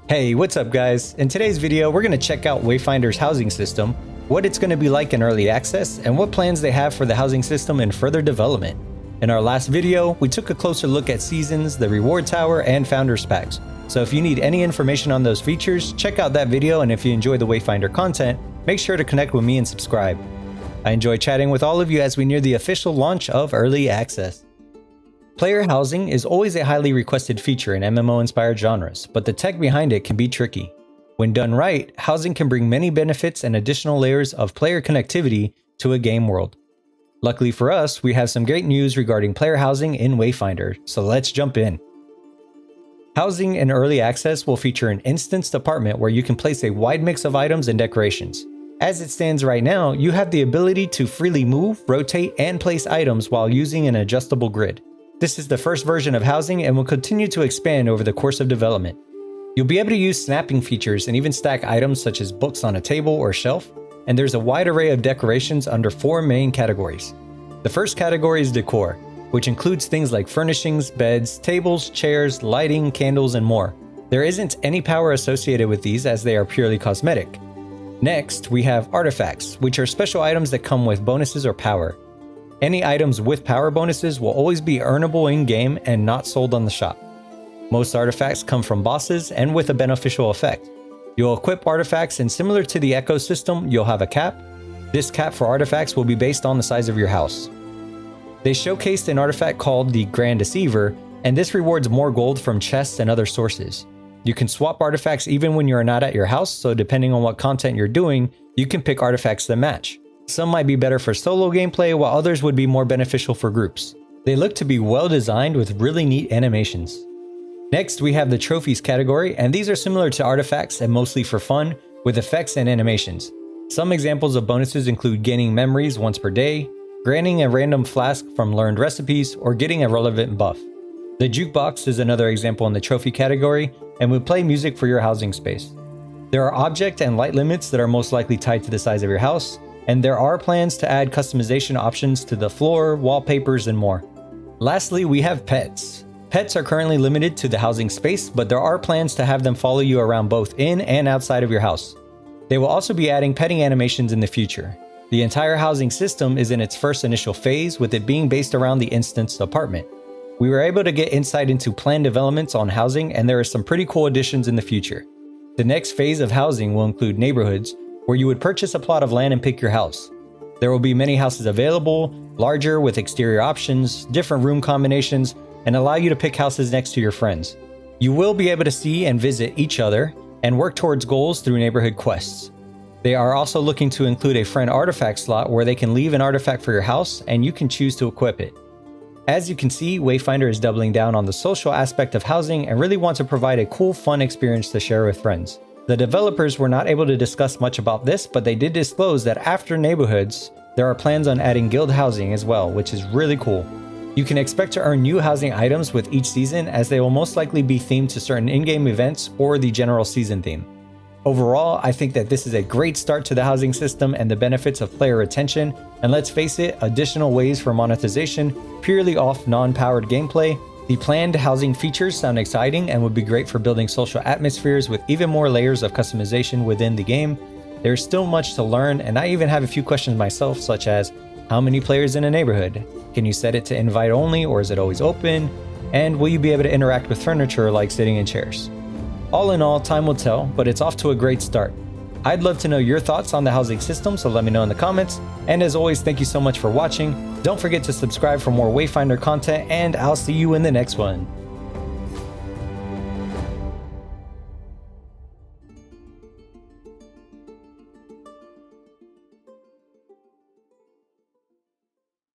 Hey, what's up guys? In today's video, we're going to check out Wayfinder's housing system, what it's going to be like in early access, and what plans they have for the housing system in further development. In our last video, we took a closer look at seasons, the reward tower, and founders packs. So if you need any information on those features, check out that video, and if you enjoy the Wayfinder content, make sure to connect with me and subscribe. I enjoy chatting with all of you as we near the official launch of early access. Player housing is always a highly requested feature in MMO-inspired genres, but the tech behind it can be tricky. When done right, housing can bring many benefits and additional layers of player connectivity to a game world. Luckily for us, we have some great news regarding player housing in Wayfinder, so let's jump in. Housing in early access will feature an instanced apartment where you can place a wide mix of items and decorations. As it stands right now, you have the ability to freely move, rotate, and place items while using an adjustable grid. This is the first version of housing and will continue to expand over the course of development. You'll be able to use snapping features and even stack items such as books on a table or shelf, and there's a wide array of decorations under 4 main categories. The first category is decor, which includes things like furnishings, beds, tables, chairs, lighting, candles, and more. There isn't any power associated with these as they are purely cosmetic. Next, we have artifacts, which are special items that come with bonuses or power. Any items with power bonuses will always be earnable in-game and not sold on the shop. Most artifacts come from bosses and with a beneficial effect. You'll equip artifacts and similar to the Echo system, you'll have a cap. This cap for artifacts will be based on the size of your house. They showcased an artifact called the Grand Deceiver, and this rewards more gold from chests and other sources. You can swap artifacts even when you're not at your house, so depending on what content you're doing, you can pick artifacts that match. Some might be better for solo gameplay, while others would be more beneficial for groups. They look to be well designed with really neat animations. Next, we have the trophies category, and these are similar to artifacts and mostly for fun, with effects and animations. Some examples of bonuses include gaining memories once per day, granting a random flask from learned recipes, or getting a relevant buff. The jukebox is another example in the trophy category, and will play music for your housing space. There are object and light limits that are most likely tied to the size of your house, and there are plans to add customization options to the floor, wallpapers, and more. Lastly, we have pets. Pets are currently limited to the housing space, but there are plans to have them follow you around both in and outside of your house. They will also be adding petting animations in the future. The entire housing system is in its first initial phase, with it being based around the instanced apartment. We were able to get insight into planned developments on housing, and there are some pretty cool additions in the future. The next phase of housing will include neighborhoods, where you would purchase a plot of land and pick your house. There will be many houses available, larger with exterior options, different room combinations, and allow you to pick houses next to your friends. You will be able to see and visit each other and work towards goals through neighborhood quests. They are also looking to include a friend artifact slot where they can leave an artifact for your house and you can choose to equip it. As you can see, Wayfinder is doubling down on the social aspect of housing and really want to provide a cool, fun experience to share with friends. The developers were not able to discuss much about this, but they did disclose that after neighborhoods, there are plans on adding guild housing as well, which is really cool. You can expect to earn new housing items with each season, as they will most likely be themed to certain in-game events or the general season theme. Overall, I think that this is a great start to the housing system and the benefits of player retention, and let's face it, additional ways for monetization purely off non-powered gameplay. The planned housing features sound exciting and would be great for building social atmospheres with even more layers of customization within the game. There's still much to learn, and I even have a few questions myself, such as how many players in a neighborhood? Can you set it to invite only, or is it always open? And will you be able to interact with furniture like sitting in chairs? All in all, time will tell, but it's off to a great start. I'd love to know your thoughts on the housing system, so let me know in the comments. And as always, thank you so much for watching. Don't forget to subscribe for more Wayfinder content, and I'll see you in the next one.